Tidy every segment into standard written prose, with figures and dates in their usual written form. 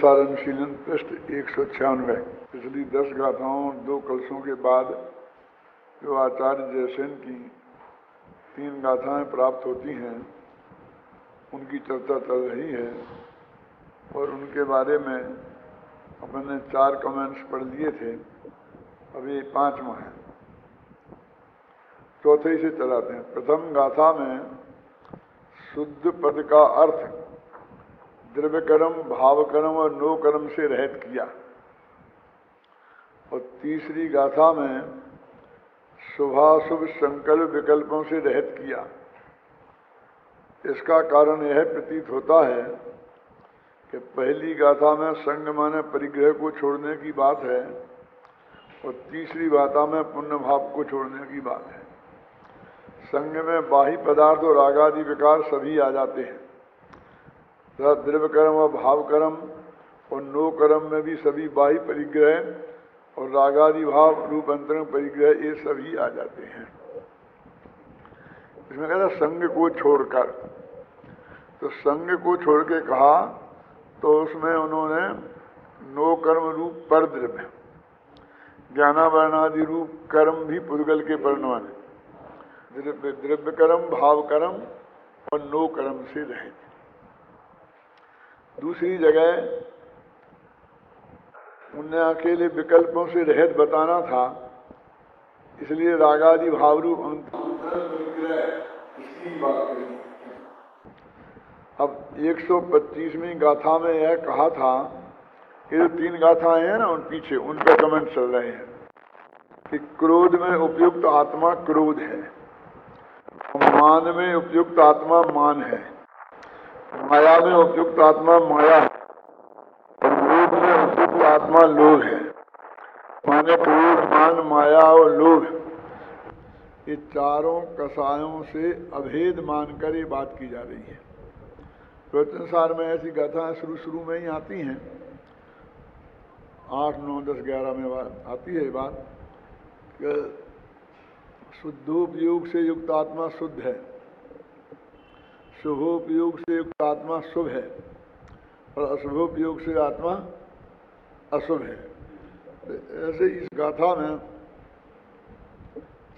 सारनशीलन पृष्ठ 196। पिछली 10 गाथाओं और 2 कलशों के बाद जो आचार्य जयसेन की 3 गाथाएं प्राप्त होती हैं उनकी चर्चा चल रही है और उनके बारे में अपने 4 कमेंट्स पढ़ लिए थे। अब ये 5वां है, चौथे से चलाते हैं। प्रथम गाथा में शुद्ध पद का अर्थ द्रव्य कर्म, भाव कर्म और नो कर्म से रहित किया और तीसरी गाथा में शुभाशुभ संकल्प विकल्पों से रहित किया। इसका कारण यह प्रतीत होता है कि पहली गाथा में संग माने परिग्रह को छोड़ने की बात है और तीसरी गाथा में पुण्य भाव को छोड़ने की बात है। संग में बाह्य पदार्थ और रागादि विकार सभी आ जाते हैं, द्रव्य कर्म और भाव कर्म और नो कर्म में भी सभी बाह्य परिग्रह और रागादि भाव रूप अंतरंग परिग्रह ये सभी आ जाते हैं। इसमें कहता संग को छोड़कर, तो संग को छोड़ के कहा तो उसमें उन्होंने नो कर्म रूप पर द्रव्य, ज्ञानावरणादि रूप कर्म भी पुद्गल के परिणाम, द्रव्य कर्म, भाव कर्म और नो कर्म से रहित। दूसरी जगह उन्हें अकेले विकल्पों से रहित बताना था, इसलिए रागादि भाव रूप इसकी बात करी। अब 125वीं गाथा में यह कहा था, ये जो 3 गाथाएं हैं ना उन पीछे उन पे कमेंट चल रहे हैं कि क्रोध में उपयुक्त आत्मा क्रोध है, मान में उपयुक्त आत्मा मान है, माया में उपयुक्त आत्मा माया है और लोभ में उपयुक्त आत्मा लोभ है। माने क्रोध, मान, माया और लोभ ये चारों कसायों से अभेद मानकर ये बात की जा रही है। प्रवचनसार में ऐसी गाथाएं शुरू में ही आती हैं, 8, 9, 10, 11 में आती है बात कि शुद्धोपयोग से युक्त आत्मा शुद्ध है, शुभोपयोग से युक्त आत्मा शुभ है और अशुभोपयोग से आत्मा अशुभ है। ऐसे इस गाथा में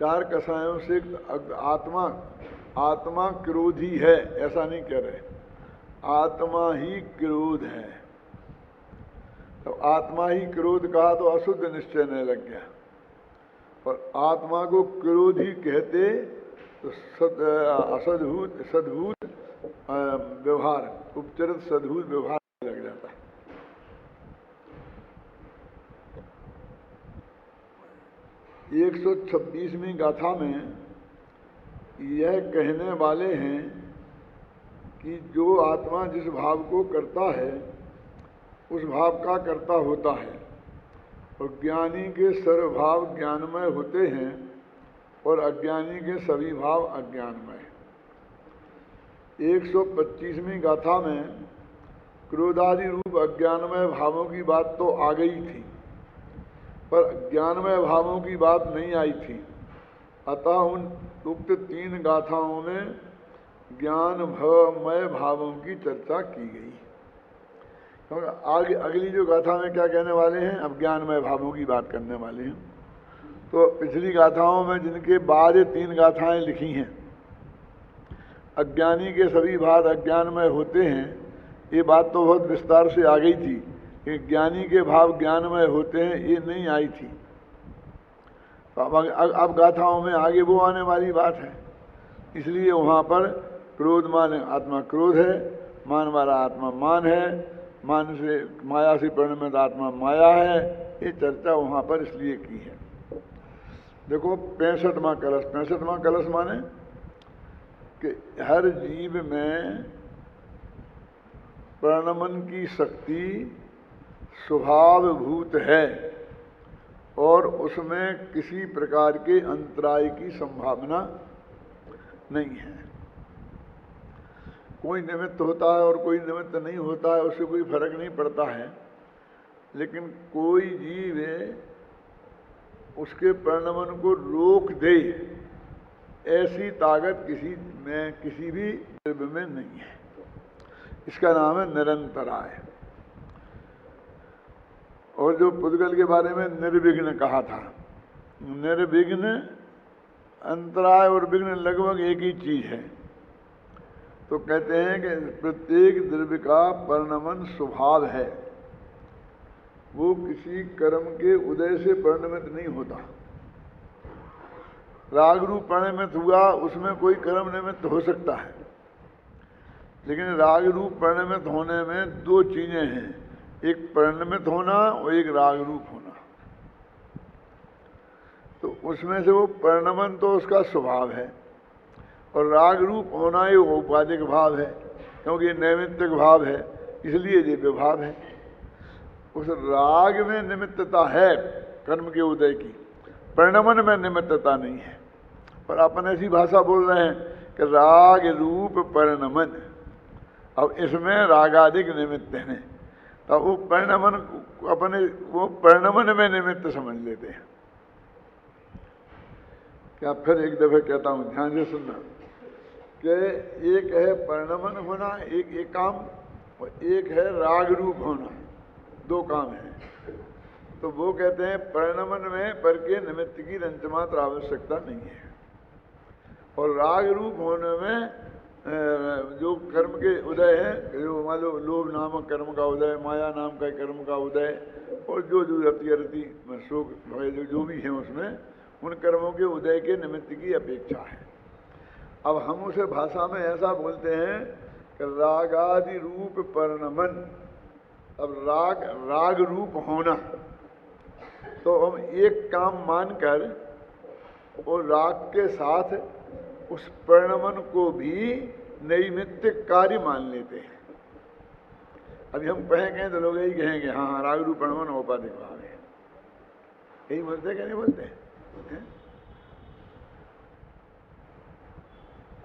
4 कसायों से आत्मा क्रोधी है ऐसा नहीं कह रहे, आत्मा ही क्रोध है। तो आत्मा ही क्रोध कहा तो अशुद्ध निश्चय नहीं लग गया, और आत्मा को क्रोधी कहते तो सद्भूत व्यवहार, उपचरित सद्भूत व्यवहार लग जाता है। ये 126वीं गाथा में यह कहने वाले हैं कि जो आत्मा जिस भाव को करता है उस भाव का कर्ता होता है और ज्ञानी के सर्वभाव ज्ञानमय होते हैं और अज्ञानी के सभी भाव अज्ञानमय। 125वीं गाथा में क्रोधादि रूप अज्ञानमय भावों की बात तो आ गई थी, पर ज्ञानमय भावों की बात नहीं आई थी। अतः उन उक्त 3 गाथाओं में ज्ञानमय भावों की चर्चा की गई। आगे अगली जो गाथा में क्या कहने वाले हैं, अब ज्ञानमय भावों की बात करने वाले हैं। तो पिछली गाथाओं में जिनके बाद ये 3 गाथाएं लिखी हैं, अज्ञानी के सभी भाव अज्ञानमय होते हैं, ये बात तो बहुत विस्तार से आ गई थी कि ज्ञानी के भाव ज्ञानमय होते हैं, ये नहीं आई थी। तो अब गाथाओं में आगे वो आने वाली बात है, इसलिए वहाँ पर क्रोध माने आत्मा क्रोध है, मान वाला आत्मा मान है, मान से माया से परिणमित आत्मा माया है, ये चर्चा वहाँ पर इसलिए की है। देखो 65वां कलश, 65वां कलश माने कि हर जीव में प्रणमन की शक्ति स्वभावभूत है और उसमें किसी प्रकार के अंतराय की संभावना नहीं है। कोई निमित्त होता है और कोई निमित्त नहीं होता है, उससे कोई फर्क नहीं पड़ता है, लेकिन कोई जीव उसके प्रणमन को रोक दे ऐसी ताकत किसी भी द्रव्य में नहीं है। इसका नाम है निरंतराय। और जो पुद्गल के बारे में निर्विघ्न कहा था, निर्विघ्न, अंतराय और विघ्न लगभग एक ही चीज है। तो कहते हैं कि प्रत्येक द्रव्य का परिणमन स्वभाव है, वो किसी कर्म के उदय से परिणमित नहीं होता। राग रूप परिणमित हुआ, उसमें कोई कर्म निमित्त हो सकता है, लेकिन राग रूप परिणमित होने में दो चीजें हैं, एक परिणमित होना और एक राग रूप होना। तो उसमें से वो परिणमन तो उसका स्वभाव है, और राग रूप होना ये औपाधिक भाव है, क्योंकि ये नैमित्तिक भाव है, इसलिए ये विभाव है। उस राग में निमित्तता है कर्म के उदय की, परिणमन में निमित्तता नहीं है। पर अपन ऐसी भाषा बोल रहे हैं कि राग रूप परिणमन, अब इसमें रागादिक निमित्त हैं, तो वो परिणमन अपने वो परिणमन में निमित्त समझ लेते हैं। क्या फिर एक दफे कहता हूं, ध्यान से सुनना, कि एक है परिणमन होना, एक काम, और एक है राग रूप होना, दो काम है। तो वो कहते हैं परिणमन में पर के निमित्त की रंचमात्र आवश्यकता नहीं है, और राग रूप होने में जो कर्म के उदय है, जो मान लो लोभ नामक कर्म का उदय, माया नाम का कर्म का उदय, और जो जो रति शोक जो भी है उसमें, उन कर्मों के उदय के निमित्त की अपेक्षा है। अब हम उसे भाषा में ऐसा बोलते हैं कि रागादि रूप परिणमन। अब राग रूप होना, तो हम एक काम मानकर और राग के साथ उस परिणमन को भी नैमित्तिक कार्य मान लेते हैं। अभी हम कहें तो लोग यही कहेंगे, हाँ राग रूप परिणमन औपाधिक भाव है, यही बोलते हैं, क्या नहीं बोलते हैं?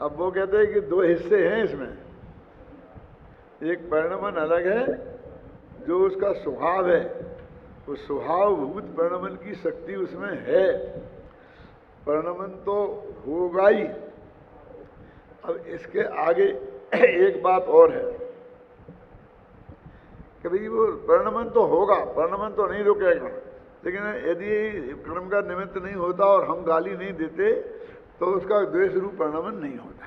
अब वो कहते हैं कि दो हिस्से हैं इसमें, एक परिणमन अलग है, जो उसका स्वभाव है, उस स्वभावभूत परिणमन की शक्ति उसमें है, परिणमन तो होगा ही। अब इसके आगे एक बात और है कि भाई वो परिणमन तो होगा, परिणमन तो नहीं रुकेगा, लेकिन यदि कर्म का निमित्त नहीं होता और हम गाली नहीं देते तो उसका द्वेष रूप परिणमन नहीं होता,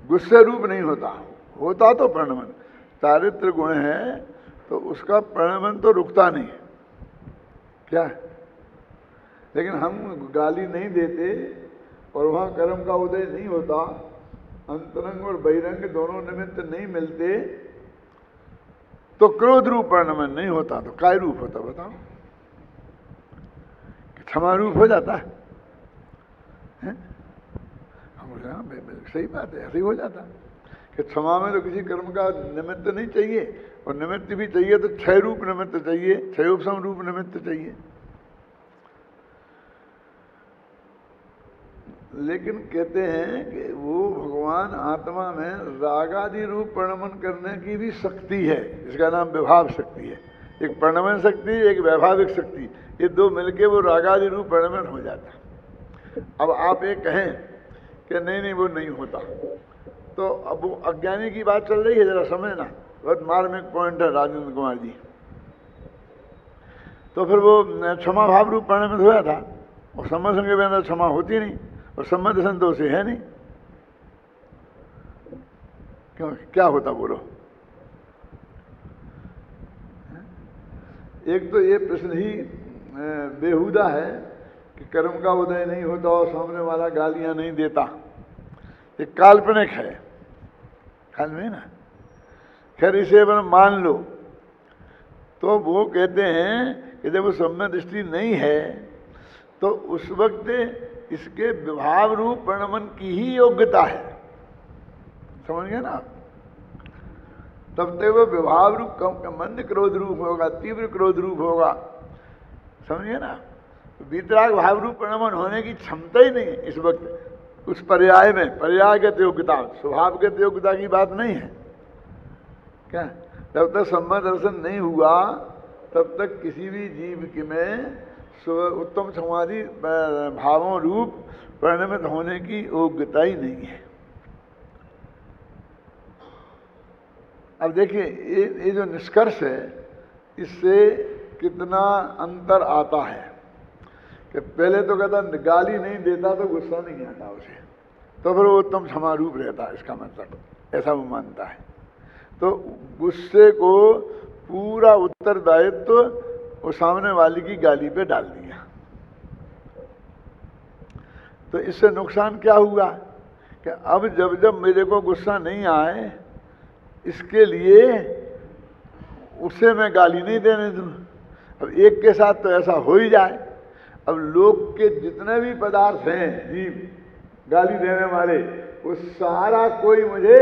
गुस्से रूप नहीं होता। होता तो परिणमन, चारित्र गुण है तो उसका परिणमन तो रुकता नहीं, क्या है? लेकिन हम गाली नहीं देते और वहाँ कर्म का उदय नहीं होता, अंतरंग और बहिरंग दोनों निमित्त नहीं मिलते, तो क्रोध रूप परिणमन नहीं होता, तो काय रूप होता बताओ? क्षमा रूप हो जाता है? हम बोले हाँ सही बात है, ऐसे ही हो जाता कि क्षमा में तो किसी कर्म का निमित्त नहीं चाहिए, और निमित्त भी चाहिए तो क्षय रूप निमित्त चाहिए, क्षयोपशम रूप निमित्त चाहिए। लेकिन कहते हैं कि वो भगवान आत्मा में रागादि रूप परिणमन करने की भी शक्ति है, इसका नाम विभाव शक्ति है। एक परिणमन शक्ति, एक वैभाविक शक्ति, ये दो मिलके वो रागादि रूप परिणमन हो जाता है। अब आप एक कहें कि नहीं वो नहीं होता, तो अब वो अज्ञानी की बात चल रही है, जरा समझना, बहुत मार्मिक पॉइंट है राजेंद्र कुमार जी। तो फिर वो क्षमा भाव रूप परिणमित हुआ था, और सम्मत संग के अंदर क्षमा होती नहीं, और सम्मत संतोष है नहीं, क्यों क्या होता बोलो? एक तो ये प्रश्न ही बेहुदा है कि कर्म का उदय नहीं होता और सामने वाला गालियां नहीं देता, ये काल्पनिक है, ख्याल में ना। खैर इसे अपन मान लो, तो वो कहते हैं कि जब वो सम्यक दृष्टि नहीं है तो उस वक्त इसके विभाव रूप परिणमन की ही योग्यता है, समझ गए ना? तब तक वो विभाव रूप मंद क्रोध रूप होगा, तीव्र क्रोध रूप होगा, समझिए ना? वीतराग भाव रूप परिणमन होने की क्षमता ही नहीं इस वक्त उस पर्याय में, पर्यायगत योग्यता, स्वभावगत योग्यता की बात नहीं है क्या? जब तक सम्यक दर्शन नहीं हुआ तब तक किसी भी जीव के में उत्तम समाधि भावों रूप परिणमित होने की योग्यता ही नहीं है। अब देखिए ये जो निष्कर्ष है, इससे कितना अंतर आता है कि पहले तो कहता गाली नहीं देता तो गुस्सा नहीं आता उसे, तो फिर वो उत्तम क्षमारूप रहता है, इसका मतलब ऐसा वो मानता है। तो गुस्से को पूरा उत्तरदायित्व वो सामने वाले की गाली पे डाल दिया। तो इससे नुकसान क्या हुआ कि अब जब जब मेरे को गुस्सा नहीं आए, इसके लिए उसे मैं गाली नहीं देने दूँ। अब एक के साथ तो ऐसा हो ही जाए, अब लोग के जितने भी पदार्थ हैं जीव गाली देने वाले, वो सारा कोई मुझे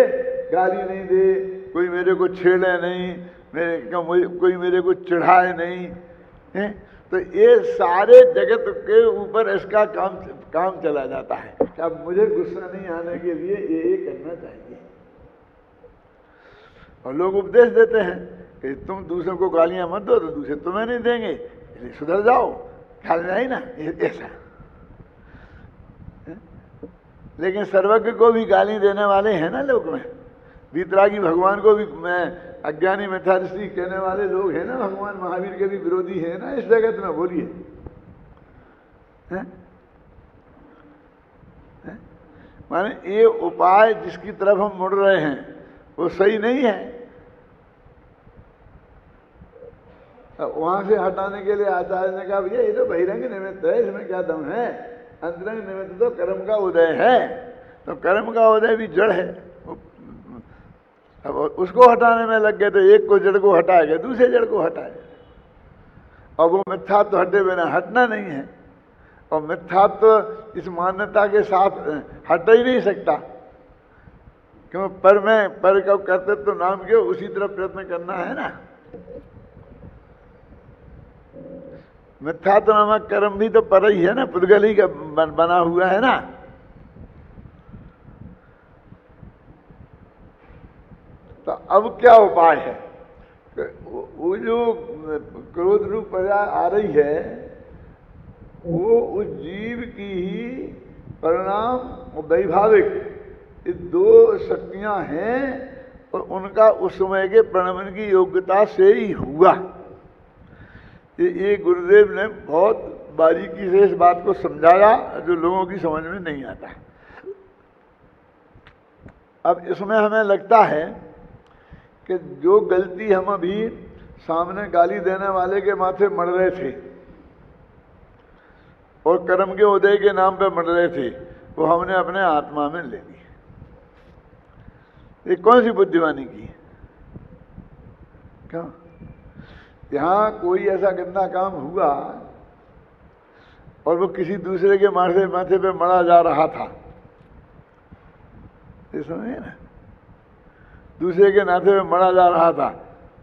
गाली नहीं दे, कोई मेरे को छेड़े नहीं, कोई मेरे को चिढ़ाए नहीं है, तो ये सारे जगत के ऊपर इसका काम चला जाता है कि अब मुझे गुस्सा नहीं आने के लिए ये करना चाहिए। और लोग उपदेश देते हैं कि तुम दूसरों को गालियां मत दो तो दूसरे तुम्हें नहीं देंगे, इसलिए सुधर जाओ, ख्याल में आई ना ऐसा। लेकिन सर्वज्ञ को भी गाली देने वाले हैं ना लोग में, वीतरागी भगवान को भी मैं अज्ञानी मिथ्यादृष्टि कहने वाले लोग हैं ना, भगवान महावीर के भी विरोधी हैं ना इस जगत में। बोलिए, माने ये उपाय जिसकी तरफ हम मुड़ रहे हैं वो सही नहीं है। वहां से हटाने के लिए आचार्य ने कहा भैया ये तो बहिरंग निमित्त है, इसमें क्या दम है, अंतरंग निमित्त तो कर्म का उदय है, तो कर्म का उदय भी जड़ है। अब उसको हटाने में लग गए तो एक को जड़ को हटाएगा, दूसरे जड़ को हटाएगा, और वो मिथ्या तो हटे बिना हटना नहीं है, और मिथ्या तो इस मान्यता के साथ हट ही नहीं सकता, क्यों पर में पर का कर्तव्य तो नाम के उसी तरफ प्रयत्न करना है ना। मिथ्या तो नामक कर्म भी तो पर ही है ना, पुद्गल ही का बना हुआ है ना। तो अब क्या उपाय है, वो जो क्रोध रूप प्रजा आ रही है वो उस जीव की ही परिणाम और वैभाविक ये दो शक्तियां हैं, और उनका उस समय के प्रणमन की योग्यता से ही हुआ। ये गुरुदेव ने बहुत बारीकी से इस बात को समझाया जो लोगों की समझ में नहीं आता। अब इसमें हमें लगता है कि जो गलती हम अभी सामने गाली देने वाले के माथे मर रहे थे और कर्म के उदय के नाम पे मर रहे थे, वो हमने अपने आत्मा में ले ली। ये कौन सी बुद्धिमानी की? क्या यहाँ कोई ऐसा गंदा काम हुआ और वो किसी दूसरे के माथे पे मरा जा रहा था, ये समझे ना, दूसरे के माथे पे मरा जा रहा था,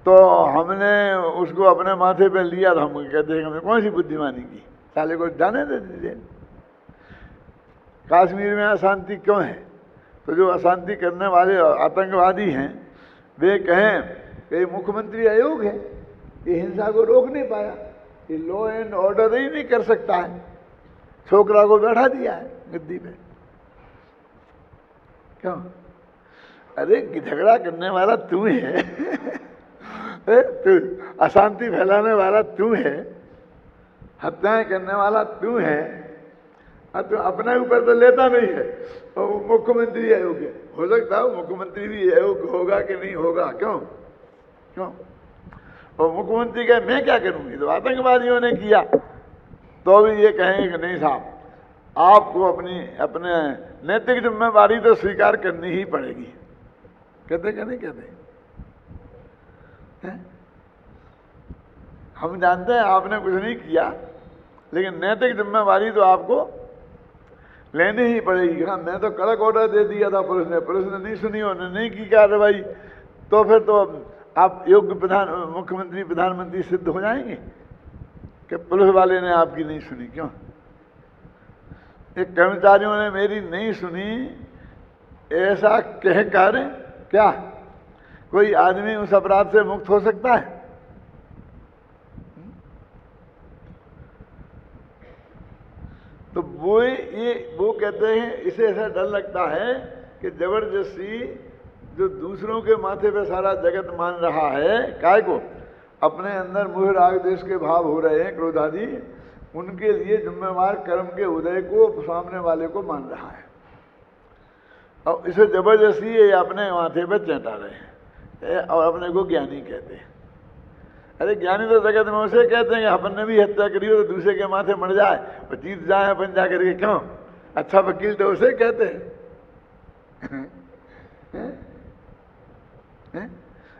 तो हमने उसको अपने माथे पे लिया, तो हम कहते हैं हमने कौन सी बुद्धिमानी की, साले को जाने दे दीजिए। कश्मीर में अशांति क्यों है? तो जो अशांति करने वाले आतंकवादी हैं वे कहें कि मुख्यमंत्री आयोग है, ये हिंसा को रोक नहीं पाया, ये लॉ एंड ऑर्डर ही नहीं कर सकता है, छोकरा को बैठा दिया है गद्दी पे। क्यों? अरे झगड़ा करने वाला तू है तू अशांति फैलाने वाला तू है, हत्याएं करने वाला तू है, तो अपने ऊपर तो लेता नहीं है। और मुख्यमंत्री अयोग्य हो सकता है, मुख्यमंत्री भी अयोग्य होगा कि नहीं होगा? क्यों क्यों? और मुख्यमंत्री कहे मैं क्या करूंगी, तो आतंकवादियों ने किया, तो भी ये कहेंगे कि नहीं साहब आपको अपने नैतिक जिम्मेवारी तो स्वीकार करनी ही पड़ेगी। कहते कि नहीं कहते? हम जानते हैं आपने कुछ नहीं किया, लेकिन नैतिक जिम्मेवारी तो आपको लेनी ही पड़ेगी। हाँ, मैं तो कड़क ऑर्डर दे दिया था, पुलिस ने नहीं सुनी, उन्होंने नहीं की कार्रवाई, तो फिर तो आप योग्य मुख्यमंत्री प्रधानमंत्री सिद्ध हो जाएंगे कि पुलिस वाले ने आपकी नहीं सुनी। क्यों? एक कर्मचारियों ने मेरी नहीं सुनी, ऐसा कहकर क्या कोई आदमी उस अपराध से मुक्त हो सकता है? तो वो कहते हैं, इसे ऐसा डर लगता है कि जबरदस्ती जो दूसरों के माथे पे सारा जगत मान रहा है, काय को अपने अंदर मोह राग द्वेष के भाव हो रहे हैं, क्रोध आदि, उनके लिए जिम्मेवार कर्म के उदय को सामने वाले को मान रहा है और इसे जबरदस्ती ये अपने माथे पर चेंटा रहे हैं और अपने को ज्ञानी कहते हैं। अरे ज्ञानी तो जगत में उसे कहते हैं कि अपन ने भी हत्या करी हो तो दूसरे के माथे मर जाए और जीत जाए अपन जा करके, क्यों? अच्छा वकील तो उसे कहते हैं।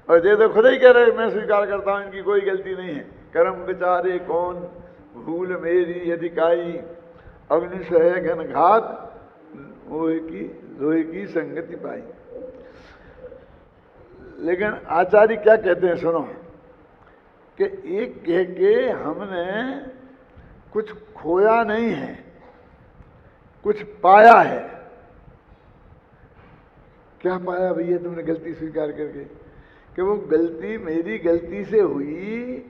और ये तो खुद ही कह रहे मैं स्वीकार करता हूं इनकी कोई गलती नहीं है। कर्म बेचारे कौन भूल मेरी अधिकाई, अग्नि सहे घन घात लोहे की संगति पाई। लेकिन आचार्य क्या कहते हैं सुनो, कि एक कह के हमने कुछ खोया नहीं है, कुछ पाया है। क्या पाया भैया तुमने गलती स्वीकार करके? कि वो गलती मेरी गलती से हुई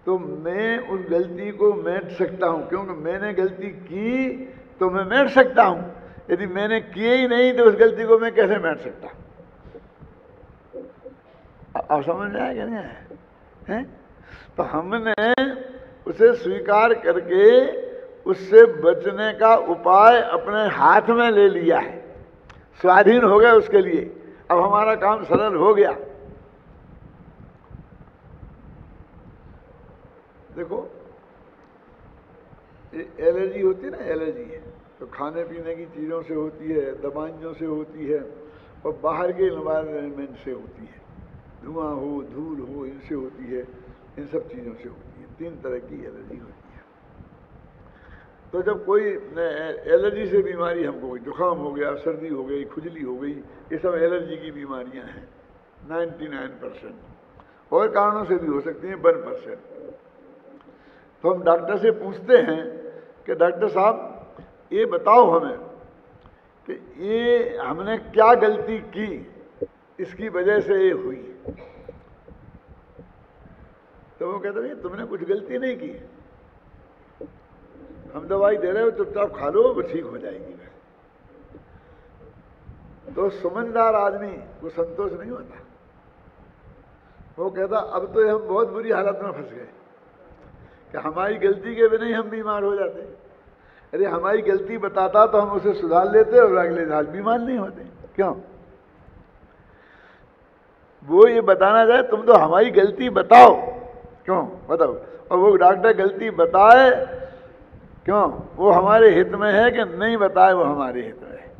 तो मैं उस गलती को मेट सकता हूं, क्योंकि मैंने गलती की तो मैं मेट सकता हूं। यदि मैंने किए ही नहीं तो उस गलती को मैं कैसे मेट सकता? अब समझ में आएगा नहीं है? तो हमने उसे स्वीकार करके उससे बचने का उपाय अपने हाथ में ले लिया है, स्वाधीन हो गया उसके लिए। अब हमारा काम सरल हो गया। देखो एलर्जी होती है ना, एलर्जी है तो खाने पीने की चीज़ों से होती है, दवाइयों से होती है और बाहर के एनवायरनमेंट से होती है, धुआं हो धूल हो इनसे होती है, इन सब चीज़ों से होती है। 3 तरह की एलर्जी होती है। तो जब कोई एलर्जी से बीमारी, हमको कोई जुकाम हो गया, सर्दी हो गई, खुजली हो गई, ये सब एलर्जी की बीमारियां हैं 99%, और कारणों से भी हो सकती हैं 1%। तो हम डॉक्टर से पूछते हैं कि डॉक्टर साहब ये बताओ हमें कि ये हमने क्या गलती की, इसकी वजह से ये हुई। तो वो कहते हैं तुमने कुछ गलती नहीं की, हम दवाई दे रहे हो, चुपचाप खा लो, वो ठीक हो जाएगी। तो समझदार आदमी को संतोष नहीं होता। वो कहता अब तो हम बहुत बुरी हालत में फंस गए कि हमारी गलती के बिना ही हम बीमार हो जाते। अरे हमारी गलती बताता तो हम उसे सुधार लेते और अगले साल बीमार नहीं होते। क्यों? वो ये बताना चाहे तुम तो हमारी गलती बताओ, क्यों बताओ, और वो डॉक्टर गलती बताए क्यों, वो हमारे हित में है कि नहीं बताए वो हमारे हित में है।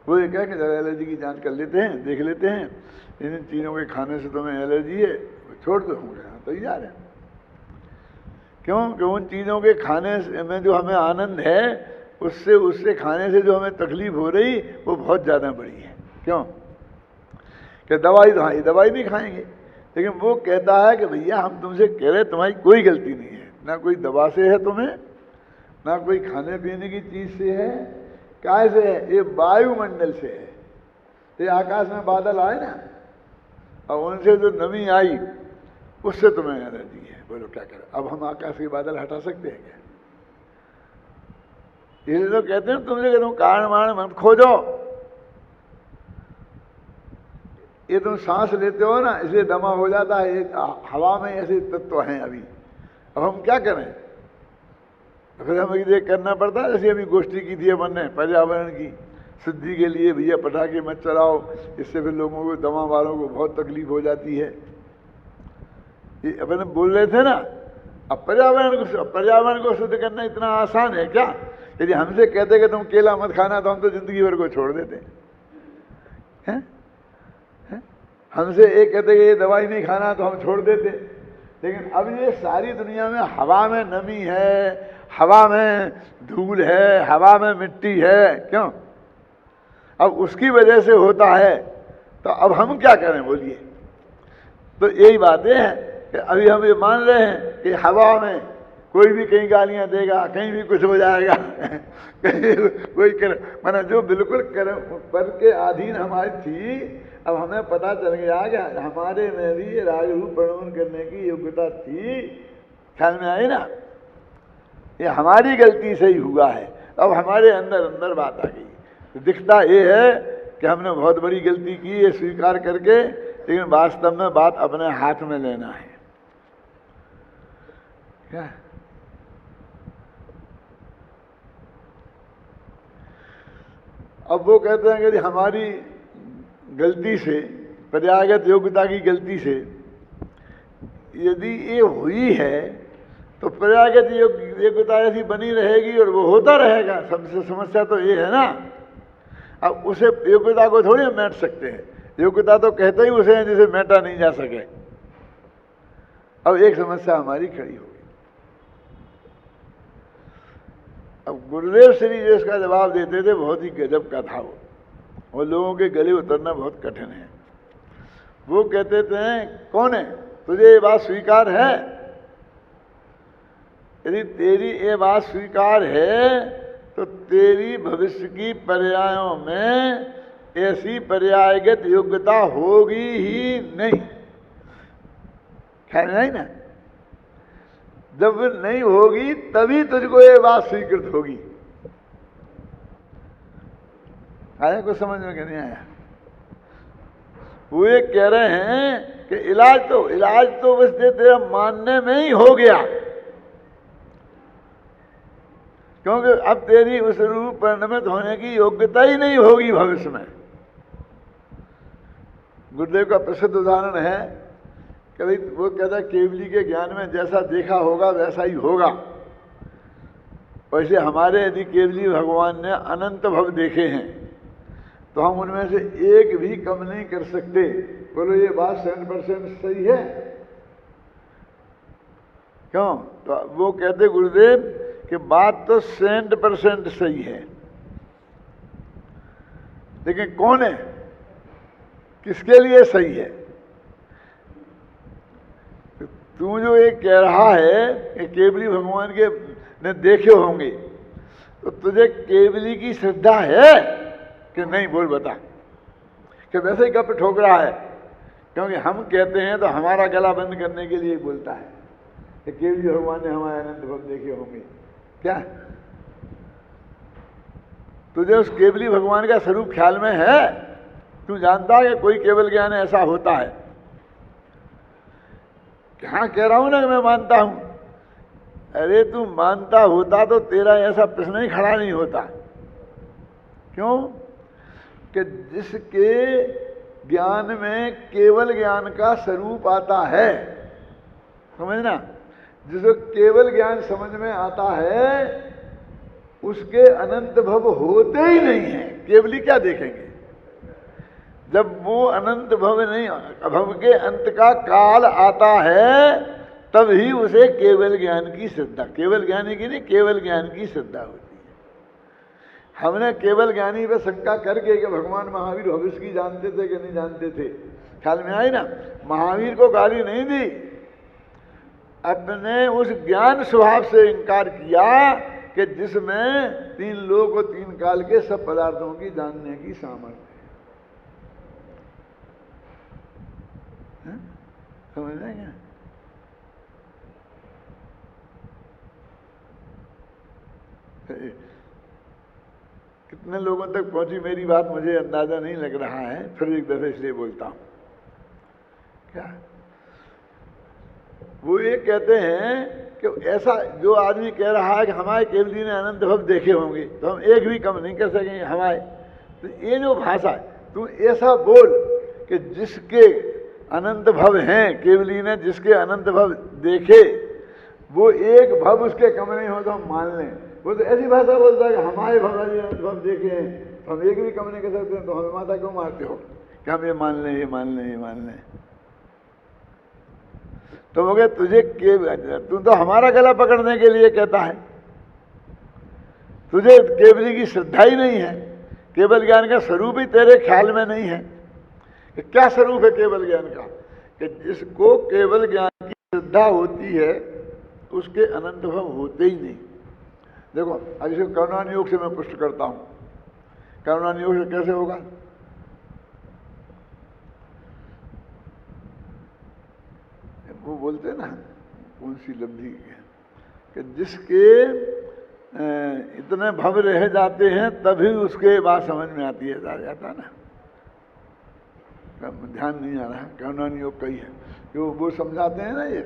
वो ये कह कि जरा एलर्जी की जांच कर लेते हैं, देख लेते हैं, इन चीज़ों के खाने से तुम्हें एलर्जी है, छोड़ दो, होंगे तैयार है। क्यों कि उन चीज़ों के खाने में जो हमें आनंद है उससे खाने से जो हमें तकलीफ हो रही वो बहुत ज़्यादा बड़ी है। क्यों कि दवाई तो, हाँ ये दवाई भी खाएंगे, लेकिन वो कहता है कि भैया हम तुमसे कह रहे तुम्हारी कोई गलती नहीं है, ना कोई दवा से है तुम्हें, ना कोई खाने पीने की चीज़ से है, काय से है, ये वायुमंडल से है। ये आकाश में बादल आए ना और उनसे जो नमी आई उससे तुम्हें एलर्जी है। बोलो क्या करें? अब हम आकाश के बादल हटा सकते हैं क्या? इसलिए तो कहते हैं तुमसे कहते हो कारण मारण मत खोजो। ये तुम सांस लेते हो ना इसलिए दमा हो जाता है, हवा में ऐसे तत्व हैं अभी। अब हम क्या करें? फिर हमें ये करना पड़ता है, जैसे अभी गोष्ठी की थी अपन ने पर्यावरण की शुद्धि के लिए, भैया पटाखे मत चलाओ, इससे फिर लोगों को, दमा वालों को बहुत तकलीफ हो जाती है। ये अपन बोल रहे थे ना, अब पर्यावरण को शुद्ध करना इतना आसान है क्या? यदि हमसे कहते कि तुम केला मत खाना तो हम तो जिंदगी भर को छोड़ देते हैं। हमसे एक कहते कि ये दवाई नहीं खाना तो हम छोड़ देते। लेकिन अब ये सारी दुनिया में हवा में नमी है, हवा में धूल है, हवा में मिट्टी है, क्यों? अब उसकी वजह से होता है, तो अब हम क्या करें बोलिए? तो यही बातें हैं कि अभी हम ये मान रहे हैं कि हवा में कोई भी कहीं गालियां देगा, कहीं भी कुछ हो जाएगा, कहीं कोई कर, माना जो बिल्कुल पर के अधीन हमारी थी, अब हमें पता चल गया कि हमारे में भी राग रूप प्रणवन करने की योग्यता थी। ख्याल में आई ना? ये हमारी गलती से ही हुआ है। अब हमारे अंदर बात आ गई। तो दिखता ये है कि हमने बहुत बड़ी गलती की है स्वीकार करके, लेकिन वास्तव में बात अपने हाथ में लेना है। क्या? अब वो कहते हैं कि यदि हमारी गलती से, पर्यायगत योग्यता की गलती से यदि ये हुई है तो पर्यायगत योग्यता ऐसी बनी रहेगी और वो होता रहेगा। सबसे समस्या तो ये है ना। अब उसे योग्यता को थोड़ी हम मैट सकते हैं। योग्यता तो कहते ही उसे हैं जिसे मैटा नहीं जा सके। अब एक समस्या हमारी खड़ी होगी। अब गुरुदेव श्री जो इसका जवाब देते थे बहुत ही गजब का था वो लोगों के गले उतरना बहुत कठिन है। वो कहते थे, कौन है, तुझे ये बात स्वीकार है? यदि तेरी ये बात स्वीकार है तो तेरी भविष्य की पर्यायों में ऐसी पर्यायगत योग्यता होगी ही नहीं। ख्याल नहीं ना? जब नहीं होगी तभी तुझको ये बात स्वीकृत होगी। आया कुछ समझ में? नहीं आया? वो ये कह रहे हैं कि इलाज तो बस तेरा मानने में ही हो गया, क्योंकि अब तेरी उस रूप परिणमित होने की योग्यता ही नहीं होगी भविष्य में। गुरुदेव का प्रसिद्ध उदाहरण है, कभी वो कहता है केवली के ज्ञान में जैसा देखा होगा वैसा ही होगा। वैसे हमारे यदि केवली भगवान ने अनंत भव देखे हैं तो हम उनमें से एक भी कम नहीं कर सकते। बोलो ये बात 100% सही है? क्यों? तो वो कहते गुरुदेव कि बात तो 100% सही है, लेकिन कौन है, किसके लिए सही है? तू जो ये कह रहा है कि केवली भगवान के ने देखे होंगे, तो तुझे केवली की श्रद्धा है कि नहीं? बोल बता। कि वैसे ही गप ठोक रहा है, क्योंकि हम कहते हैं तो हमारा गला बंद करने के लिए बोलता है कि केवली भगवान ने हमारे अनंत भव देखे होंगे। क्या तुझे उस केवली भगवान का स्वरूप ख्याल में है? तू जानता है कि कोई केवल ज्ञान ऐसा होता है? हाँ, कह रहा हूं ना कि मैं मानता हूं। अरे तू मानता होता तो तेरा ऐसा प्रश्न ही खड़ा नहीं होता। क्यों? कि जिसके ज्ञान में केवल ज्ञान का स्वरूप आता है, समझना, जिसको केवल ज्ञान समझ में आता है उसके अनंत भव होते ही नहीं है। केवली क्या देखेंगे? जब वो अनंत भव नहीं, भव के अंत का काल आता है तब ही उसे केवल ज्ञान की श्रद्धा, केवल ज्ञानी की नहीं, केवल ज्ञान की श्रद्धा होती है। हमने केवल ज्ञानी पे शंका करके कि भगवान महावीर भविष्य की जानते थे कि नहीं जानते थे, ख्याल में आई ना? महावीर को गाली नहीं दी, अपने उस ज्ञान स्वभाव से इनकार किया कि जिसमें 3 लोक और 3 काल के सब पदार्थों की जानने की सामर्थ्य है। समझ रहे हैं? कितने लोगों तक पहुंची मेरी बात मुझे अंदाजा नहीं लग रहा है, फिर एक दफे इसलिए बोलता हूं। क्या वो ये कहते हैं कि ऐसा जो आदमी कह रहा है कि हमारे केवली ने अनंत भव देखे होंगे तो हम एक भी कम नहीं कर सकेंगे हमारे, तो ये जो भाषा है, तू ऐसा बोल कि जिसके अनंत भव हैं, केवली ने जिसके अनंत भव देखे वो एक भव उसके कम नहीं हो तो हम मान लें। वो तो ऐसी भाषा बोलता है कि हमारे भगवान जी अनंत भव देखे हैं तो हम एक भी कम नहीं कर सकते, तो हमें माता क्यों मारते हो कि हम ये मान लें, ये मान लें, ये मान लें। तो वो तुझे तू तो हमारा गला पकड़ने के लिए कहता है, तुझे केवली की श्रद्धा ही नहीं है, केवल ज्ञान का स्वरूप ही तेरे ख्याल में नहीं है। कि क्या स्वरूप है केवल ज्ञान का? कि जिसको केवल ज्ञान की श्रद्धा होती है उसके अनंत भव होते ही नहीं। देखो अब इसे करुणान योग से मैं पुष्ट करता हूं। करुणान योग से कैसे होगा? वो बोलते ना कौन सी लब्धि कि जिसके इतने भव रह जाते हैं तभी उसके बात समझ में आती है, जाता ना, ध्यान नहीं आ रहा। करुणान योग कही है जो वो समझाते हैं ना, ये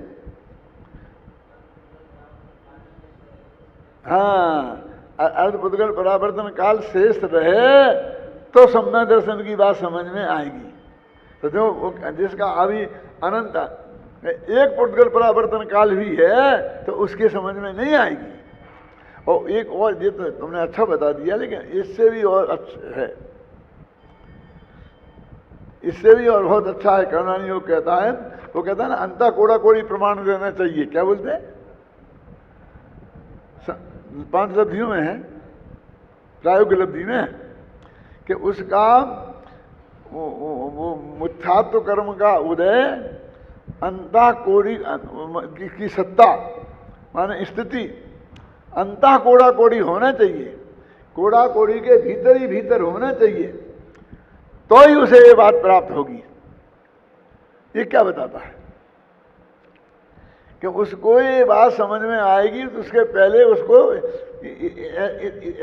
हाँ, अर्ध पुद्गल परावर्तन काल शेष रहे तो सम्यक दर्शन की बात समझ में आएगी। तो जो जिसका अभी अनंत एक पुद्गल परावर्तन काल भी है तो उसके समझ में नहीं आएगी। और एक और, ये तो तुमने अच्छा बता दिया, लेकिन इससे भी और अच्छा है, इससे भी और बहुत अच्छा है। करुणानिधि योग कहता है, वो कहता है ना, अंता कोड़ा कोड़ी प्रमाण देना चाहिए। क्या बोलते हैं? 5 लब्धियों में है, प्रायोगिक लब्धि में, कि उसका वो मुथ्यात्व कर्म का उदय अंता कोड़ी की सत्ता माने स्थिति अंता कोड़ा कोड़ी होना चाहिए, कोड़ा कोड़ी के भीतर ही भीतर होना चाहिए, तो ही उसे ये बात प्राप्त होगी। ये क्या बताता है कि उसको ये बात समझ में आएगी तो उसके पहले उसको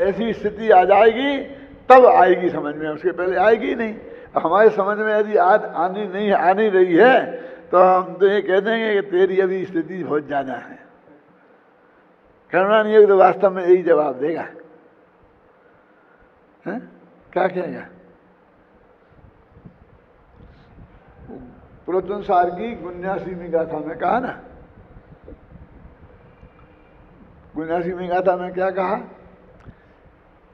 ऐसी स्थिति आ जाएगी, तब आएगी समझ में, उसके पहले आएगी नहीं। हमारे समझ में यदि आनी रही है तो हम तो ये कह देंगे कि तेरी अभी स्थिति बहुत ज्यादा है। करुणानिधि योग तो वास्तव में यही जवाब देगा। है? क्या कहेगा? पुरातन सार की 79वीं गाथा में कहा ना, 79वीं गाथा में क्या कहा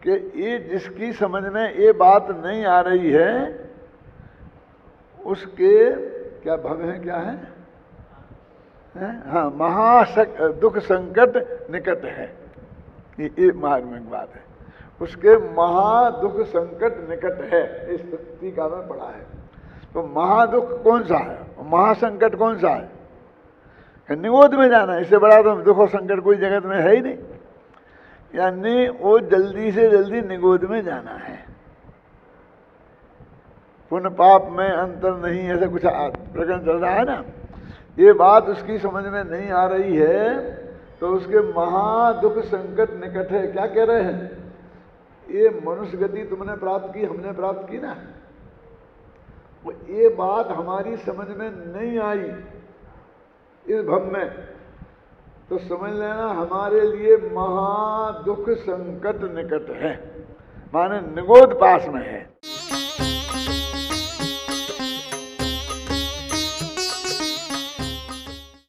कि ये जिसकी समझ में ये बात नहीं आ रही है उसके क्या भव है, क्या है? हाँ, दुख संकट निकट है। ये मार्मिक बात है, उसके महादुख संकट निकट है, इस टीका में पढ़ा है। तो महादुख कौन सा है, महासंकट कौन सा है? निगोद में जाना, इससे बड़ा तो दुख और संकट कोई जगत में है ही नहीं। यानी वो जल्दी से जल्दी निगोद में जाना है। पुण्य पाप में अंतर नहीं, ऐसा कुछ प्रकरण चल रहा है ना, ये बात उसकी समझ में नहीं आ रही है तो उसके महादुख संकट निकट है। क्या कह रहे हैं? ये मनुष्य गति तुमने प्राप्त की, हमने प्राप्त की ना, वो ये बात हमारी समझ में नहीं आई इस भव में, तो समझ लेना हमारे लिए महादुख संकट निकट है, माने निगोद पास में है।